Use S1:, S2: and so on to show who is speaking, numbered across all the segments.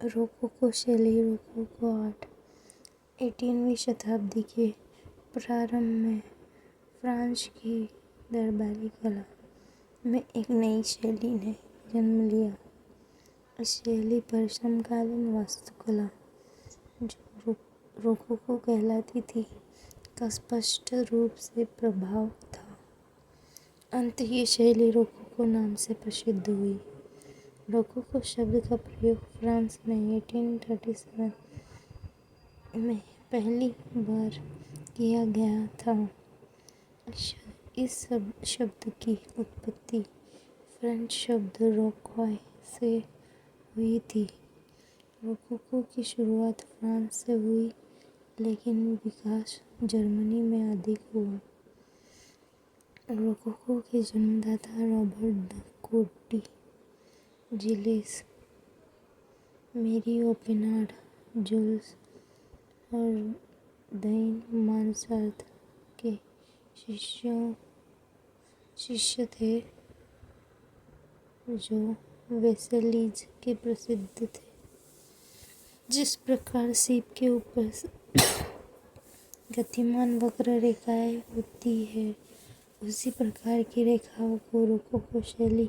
S1: Rococo शैली rococo art 18वीं शताब्दी के प्रारंभ में फ्रांस की दरबारी कला में एक नई शैली ने जन्म लिया। इस शैली पर समकालीन वास्तुकला, जो रोकोको कहलाती थी, का स्पष्ट रूप से प्रभाव था। अंत ये शैली रोकोको नाम से प्रसिद्ध हुई। रोकोको शब्द का प्रयोग फ्रांस में 1837 में पहली बार किया गया था। इस शब्द की उत्पत्ति फ्रेंच शब्द रोकोय से हुई थी। रोकोको की शुरुआत फ्रांस से हुई, लेकिन विकास जर्मनी में अधिक हुआ। रोकोको के जन्मदाता रॉबर्ट द कोटी, जिलेस, मेरी ओपेनार्ड, जूल्स और दाइन मानसार्त के शिष्य थे, जो वेसेलीज के प्रसिद्ध थे। जिस प्रकार सीप के ऊपर गतिमान वक्र रेखाएं होती है, उसी प्रकार की रेखाओं को रोकोको शैली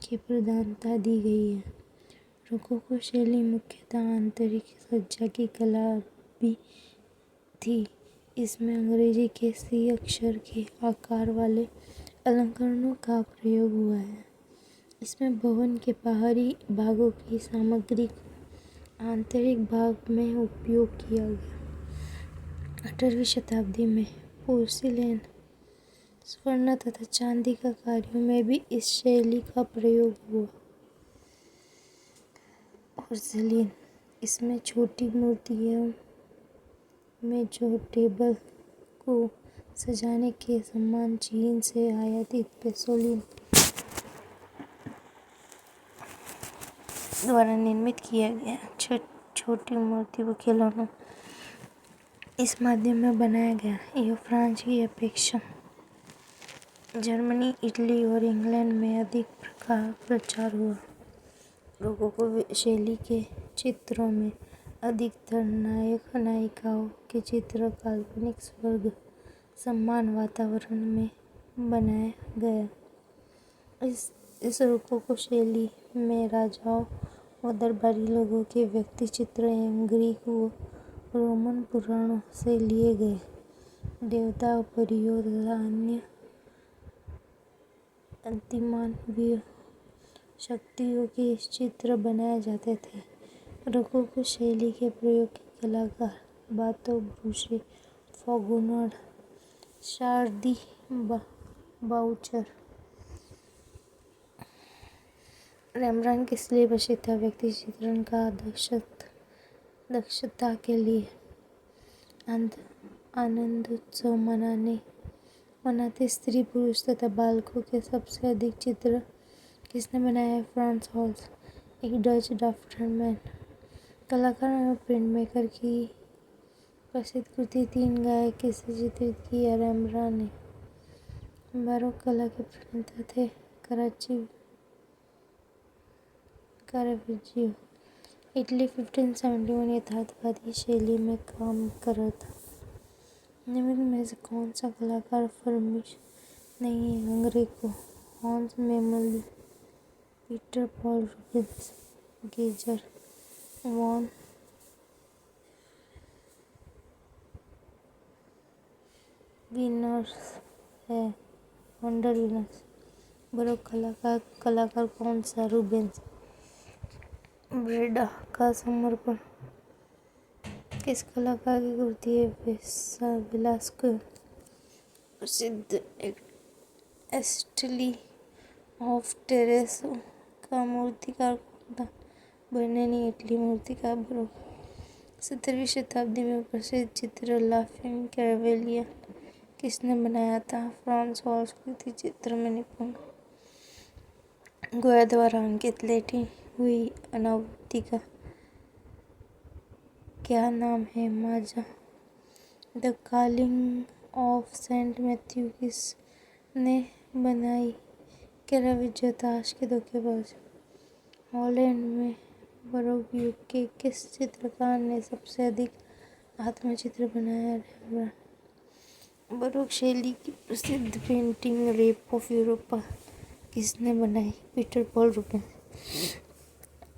S1: की प्रधानता दी गई है। रोकोको शैली मुख्यतः आंतरिक सज्जा की कला भी थी। इसमें अंग्रेजी के सी अक्षर के आकार वाले अलंकरणों का प्रयोग हुआ है। इसमें भवन के बाहरी भागों की सामग्री को आंतरिक भाग में उपयोग किया गया। 18वीं शताब्दी में पोर्सिलेन, स्वर्ण तथा चांदी का कार्यों में भी इस शैली का प्रयोग हुआ। पोर्सिलेन, इसमें छोटी मूर्तियों में जो टेबल को सजाने के समान चीन से आयातित पोर्सिलेन द्वारा निर्मित किया गया छोटी मूर्ति व खिलौनों इस माध्यम में बनाया गया। यह फ्रांस की अपेक्षा जर्मनी, इटली और इंग्लैंड में अधिक प्रचार हुआ। रोकोको शैली के चित्रों में अधिकतर नायक नायिकाओं के चित्र काल्पनिक स्वर्ग समान वातावरण में बनाया गया। इस रोकोको शैली में राजाओं व दरबारी लोगों के व्यक्ति चित्र एवं ग्रीक व रोमन पुराणों से लिए गए देवताओं, परियों तथा अन्य अतिमानवीय शक्तियों के चित्र बनाए जाते थे। रोकोको शैली के प्रयोग के कलाकार बातो ब्रूचे, फौगुनॉड, शार्दी बाउचर, रेम्ब्रांड इसलिए प्रसिद्ध था व्यक्ति चित्रण का दक्षता के लिए। आनंदोत्सव मनाते स्त्री, पुरुष तथा बालकों के सबसे अधिक चित्र किसने बनाया है? फ्रांस हॉल्स, एक डच ड्राफ्टमैन, कलाकार एवं प्रिंट मेकर की प्रसिद्ध कृति तीन गाय किसे चित्रित की है? रेम्ब्रांड ने। बारोक कला के प्रणेता थे कारावेजियो। इटली 1571 यथार्थवादी शैली में काम कर रहा था। निम्न में से कौन सा कलाकार फ्लेमिश नहीं है? अंग्रेको, हॉन्स मेमली, पीटर पॉल रूबेंस, गेजर, वॉन वीनर्स है। वंडर वीनर्स। बारोक कलाकार कौन सा? रूबेंस। ब्रेडा का समर्पण किस कलाकार की कृति है? वेलास्को। प्रसिद्ध एस्टली ऑफ टेरेसो का मूर्तिकार कौन था? बर्ननी, इटली। मूर्तिकार बारोक। 17वीं शताब्दी में प्रसिद्ध चित्र लाफिंग कैरवेलियर किसने बनाया था? फ्रांस हॉल्स कृति चित्र में निपुण गोया द्वारा अंकित लेटी हुई अनावृत्ति का क्या नाम है? Maja. The calling of saint Matthew किसने बनाई? कैरावेजियो। ताश के धोखेबाज। हॉलैंड में बरोक युग के किस चित्रकार ने सबसे अधिक आत्मचित्र बनाया? रेम्ब्रांड। बरोक शैली की प्रसिद्ध पेंटिंग रेप ऑफ यूरोपा किसने बनाई? Peter Paul Rubens.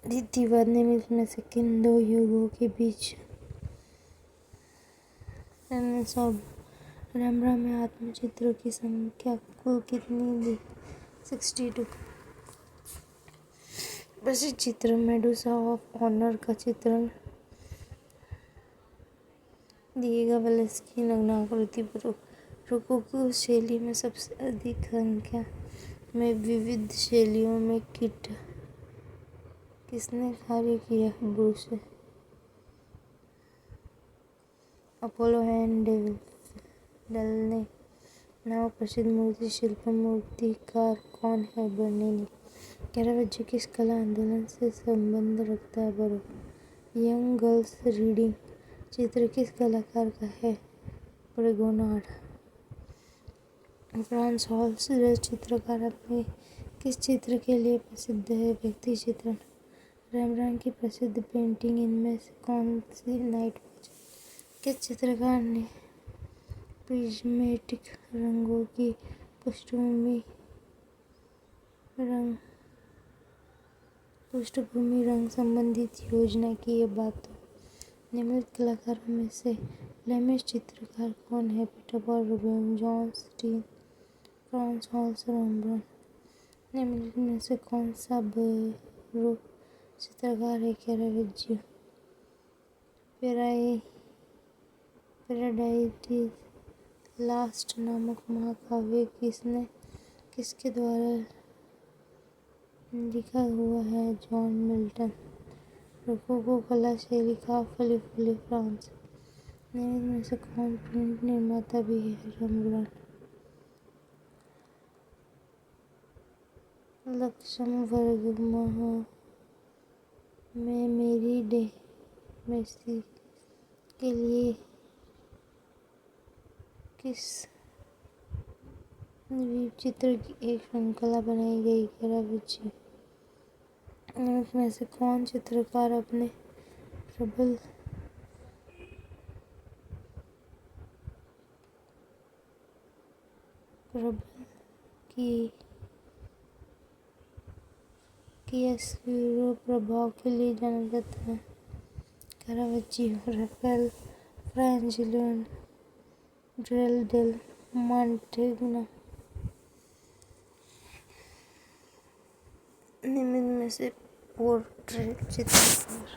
S1: रीतिवाद निम्न में से किन दो युगों के बीच? रेम्ब्रांड में आत्मचित्रों की संख्या कुल कितनी थी? 62। प्रसिद्ध चित्र मेडुसा ऑफ ऑनर का चित्रण दिएगा वेलेस्की नग्नाकृति पर रोकोको शैली में सबसे अधिक संख्या में विविध शैलियों में किसने कार्य किया? ब्रूसे। अपोलो एंड डेल ने नामक प्रसिद्ध मूर्ति शिल्प मूर्तिकार कौन है? बर्निनी। कैरावेज्जो किस कला आंदोलन से संबंध रखता है? बरोक। यंग गर्ल्स रीडिंग चित्र किस कलाकार का है? प्रेगोनार्ड। फ्रांस हॉल्स चित्रकार अपने किस चित्र के लिए प्रसिद्ध है? व्यक्ति चित्रण। रेम्ब्रांड की प्रसिद्ध पेंटिंग इनमें से कौन सी? Night watch. किस चित्रकार ने प्रिज्मेटिक रंगों की पृष्ठभूमि रंग संबंधित योजना की? ये बात तो निम्नलिखित कलाकारों में से फ्लेमिश चित्रकार कौन है? Peter Paul Rubens, Jan Steen, Frans Hals, Rembrandt. निम्नलिखित में से कौन सा बरोक चित्रकार है? कैरावेज्जो। पैराडाइज लास्ट नामक महाकाव्य किसके द्वारा लिखा हुआ है? John Milton. रोकोको कला शैली का फली फूली फ्रांस। निम्नलिखित में से कौन प्रिंट निर्माता भी है? रेम्ब्रांड। लक्समबर्ग में मेरी डे मेसी के लिए किस चित्र की एक श्रृंखला बनाई गई? कैरावेज्जो। निम्नलिखित में से कौन चित्रकार अपने प्रबल की अस्वीरो प्रभाव के लिए जाना जाता है? कैरावेज्जो। राफेल, फ्रांजिलो, ड्रेल डेल मॉन्टेग्नो। निम्न में से पोर्ट्रेट चित्रकार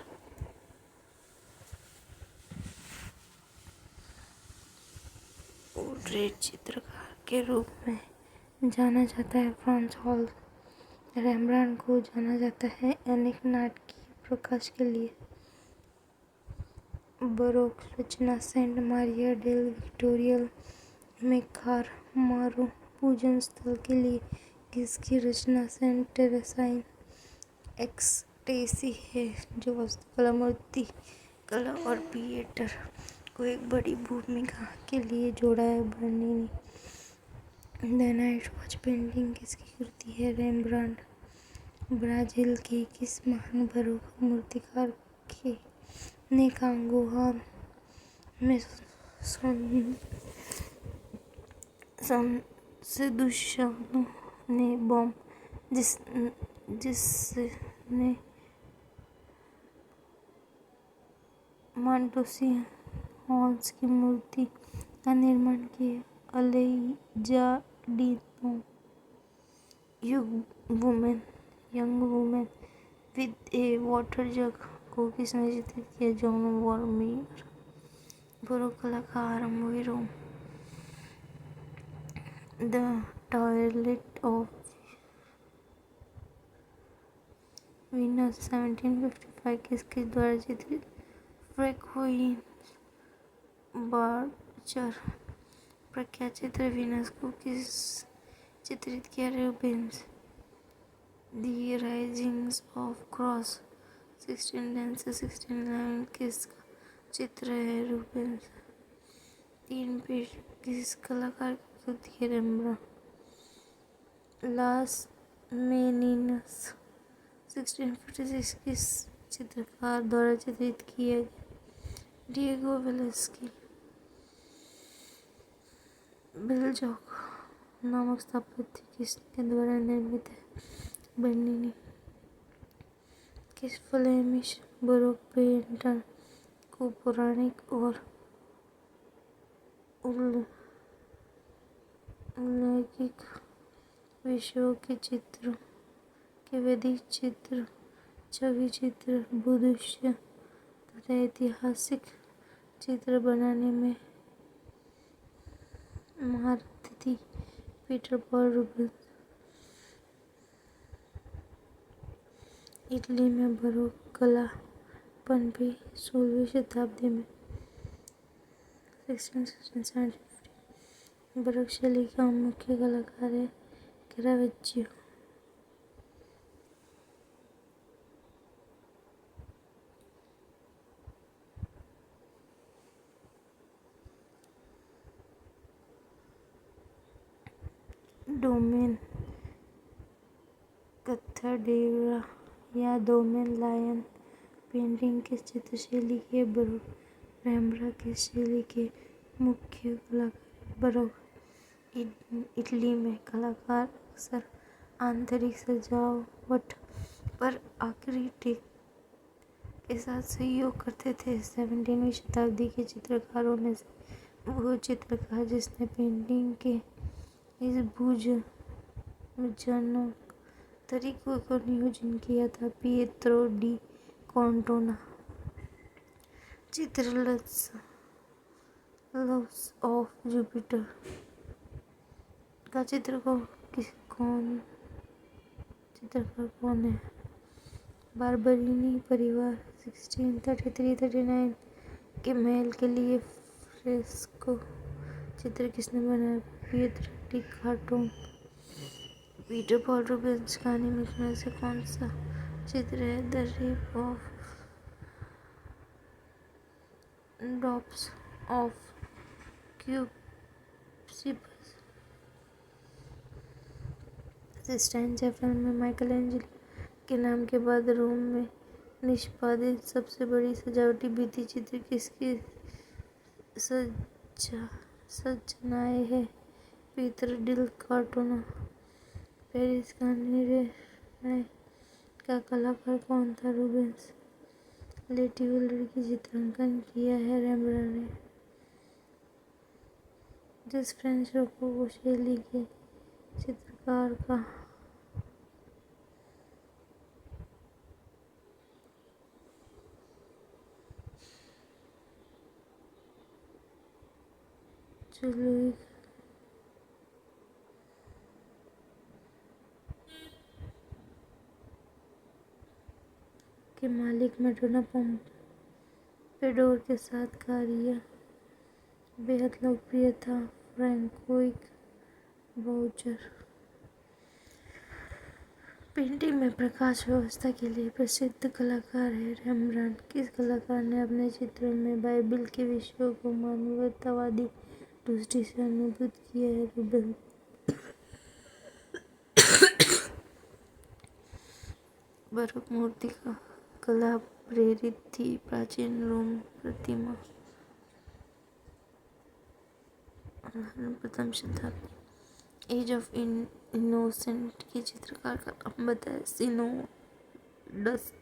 S1: के रूप में जाना जाता है? France hall. रेम्ब्रांड को जाना जाता है अनेक नाटकीय प्रकाश के लिए। बरोक रचना सेंट मारिया डेल विक्टोरियल में खारमारू पूजन स्थल के लिए किसकी रचना? सेंट टेरेसा इन एक्सटेसी है, जो वास्तुकला, मूर्ति कला और थिएटर को एक बड़ी भूमिका के लिए जोड़ा है? Bernini. The night watch painting किसकी कृति है? रेम्ब्रांड। ब्राजील के किस महान बरोक मूर्तिकार ने कांगोहा में सेदुशनो ने बॉम्ब जिसने मांटोसी हॉल्स की मूर्ति का निर्माण किया? Aleijadinho. Young women with a water jug को किसने चित्रित किया? John Vermeer. बरोक कला का आरंभ हुई रोम। द टॉयलेट ऑफ वीनस 1755 किसके द्वारा चित्रित? फ्रैंकोइन बार्चर। प्रख्यात चित्र वीनस को किस चित्रित किया? रूबेंस। द राइजिंग्स ऑफ क्रॉस 1610 से 1611 किसका चित्र है? रूबेंस। तीन पेज किस कलाकार की कृति है? रेम्ब्रांड। लास मेनिनस 1656 किस चित्रकार द्वारा चित्रित किया गया। डिएगो वेलेस्की बेलजॉक नामक स्थापत्य किसके द्वारा निर्मित है? बर्निनी। किस फ्लेमिश बरोक पेंटर को पौराणिक और अलौकिक विषयों के चित्रों के वैदिक चित्र, छवि चित्र, भूदृश्य तथा ऐतिहासिक चित्र बनाने में महारथी थी? Peter Paul Rubens. इटली में बरोक कला पनपी 16वीं शताब्दी में। 1650 बरोक शैली का मुख्य कलाकार है कैरावेच्चियो। डोमेन कत्थाडेरा या डोमेन लायन पेंटिंग किस चित्रशैली के बरोक रैम्ब्रांड किस शैली के मुख्य कलाकार? बरोक। इटली में कलाकार अक्सर आंतरिक सजावट पर आर्किटेक्ट के साथ सहयोग करते थे। 17वीं शताब्दी के चित्रकारों में से वो चित्रकार जिसने पेंटिंग के इस भुजनक तरीकों को नियोजन किया था पिएत्रो डी कॉन्टोना। चित्र लव्स ऑफ जुपिटर का चित्रकार कौन है? बार्बरिनी परिवार। 1633-39 के महल के लिए फ्रेस्को चित्र किसने बनाया? Pietro di Cortona. Peter Paul Rubens का निम्नलिखित में से कौन सा चित्र है? द रेप ऑफ ड्रॉप्स ऑफ क्यूसिपस। सिस्टाइन चैपल में माइकल एंजेलो के नाम के बाद रोम में निष्पादित सबसे बड़ी सजावटी भित्ति चित्र किसकी संरचनाएं है? Peter dill कॉन्टोना। पेरिस का निर्णय का कलाकार कौन था? रूबेंस। लेटिव लड़की चित्रांकन किया है रैम्ब्रांड ने। जिस फ्रेंच रोकोको शैली के चित्रकार का लुई के मालिक मैडोना पोम्पेडोर के साथ कार्य बेहद लोकप्रिय था। फ्रैंकोइक बाउचर पेंटिंग में प्रकाश व्यवस्था के लिए प्रसिद्ध कलाकार है रैम्ब्रांड। किस कलाकार ने अपने चित्रों में बाइबिल के विषयों को मानवतावादी दृष्टि से अनुभूत किया है? रूबेंस। बरोक मूर्ति कला प्रेरित थी प्राचीन रोम प्रतिमा प्रथम शताब्दी। एज ऑफ इनोसेंट के चित्रकार का नाम बताएं? सिनोडस।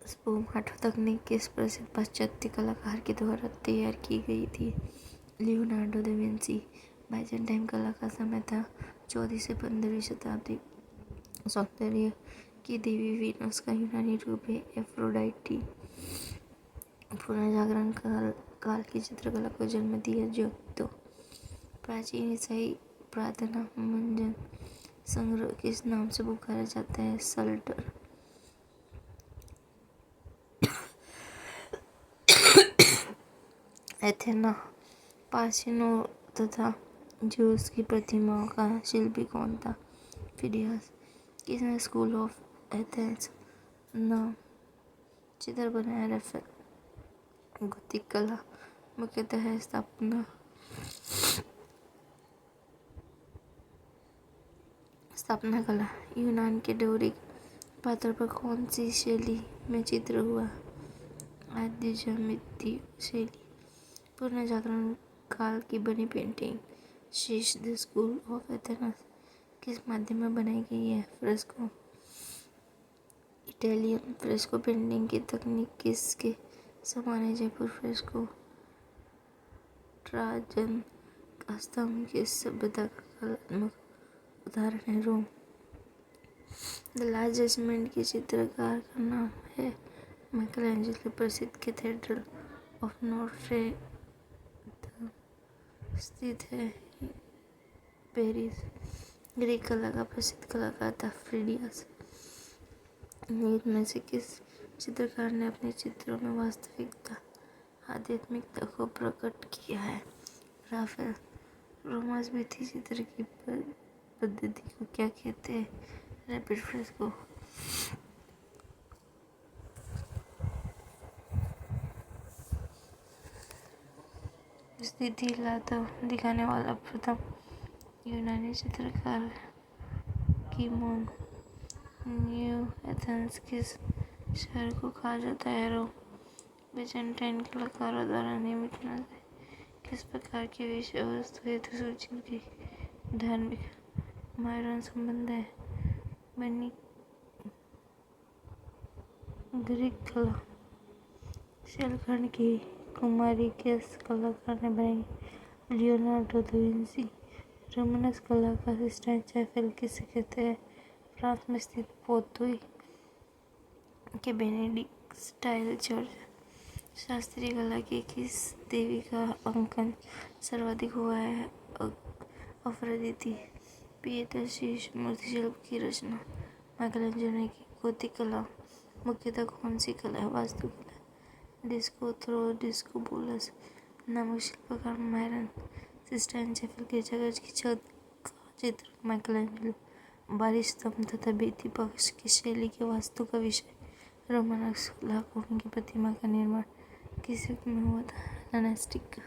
S1: स्पुमाटो तकनीक किस प्रसिद्ध पाश्चात्य कलाकार के द्वारा तैयार की गई थी? Leonardo da Vinci. बाइजेंटाइन कला का समय था 14वीं से 15वीं शताब्दी। सौंदर्य की देवी वीनस का यूनानी रूप है एफ्रोडाइटी। पुनर्जागरण काल की चित्रकला को जन्म दिया जियोत्तो। प्राचीन ईसाई प्रार्थना मंजन संग्रह किस नाम से पुकारा जाता है? सल्टर। एथेना, पासिनो तथा ज्यूस की प्रतिमाओं का शिल्पी कौन था? फिडियस। किसने स्कूल ऑफ एथेंस नाम चित्र बनाया? रेफेल। गोथिक कला मुख्यतः स्थापना कला। यूनान के डोरिक पात्र पर कौन सी शैली में चित्र हुआ? आद्य ज्यामितीय शैली। पुनर्जागरण काल की बनी पेंटिंग शीश द स्कूल ऑफ एथेंस किस माध्यम में बनाई गई है? फ्रेस्को। इटालियन फ्रेस्को पेंटिंग की तकनीक किसके समान है? जयपुर फ्रेस्को। ट्राजन का स्तंभ किस सभ्यता का कलात्मक उदाहरण है? रोम। द लास्ट जजमेंट के चित्रकार का नाम है? माइकलएंजेलो। प्रसिद्ध कैथेड्रल ऑफ नोट्रे दम स्थित है? पेरिस। ग्रीक कला का प्रसिद्ध कलाकार था? फिडियस। निम्न में से किस चित्रकार ने अपने चित्रों में वास्तविकता, आध्यात्मिकता को प्रकट किया है? राफेल। रोमांस भित्ति चित्र की पद्धति को क्या कहते हैं? Rapid fresco. स्थिति लाघव दिखाने वाला प्रथम यूनानी चित्रकार कीमोन। न्यू एथेंस किस शहर को कहा जाता है? रोम। बेजेंटाइन कलाकारों द्वारा निर्मित नजर किस प्रकार की विषय वस्तु हेतु सूची की? धार्मिक। मायरन संबंध है? बनी ग्रीक कला। शैलखंड की कुमारी किस कलाकार ने बनाई? Leonardo da Vinci. रोमानस कला का सिस्टाइन चैपेल किसे कहते हैं? फ्रांस में स्थित पोतोई के बेनेडिक्ट स्टाइल चर्च। शास्त्रीय कला की किस देवी का अंकन सर्वाधिक हुआ है? अफ्रोदिति। पिएटर शीश मूर्तिशिल्प की रचना माइकलएंजेलो ने की। गोथिक कला मुख्यतः कौन सी कला है? वास्तुकला। डिस्को थ्रो डिस्कोबोलस नामक शिल्पकार मायरन। सिस्टाइन चैपेल गिरजाघर की छत का चित्र माइकलएंजेलो। बारिश स्तंभ तथा भित्ति पक्ष की शैली के वास्तु का विषय रोमानस। लाखों की प्रतिमा का निर्माण किस युग में हुआ था? हेलेनिस्टिक।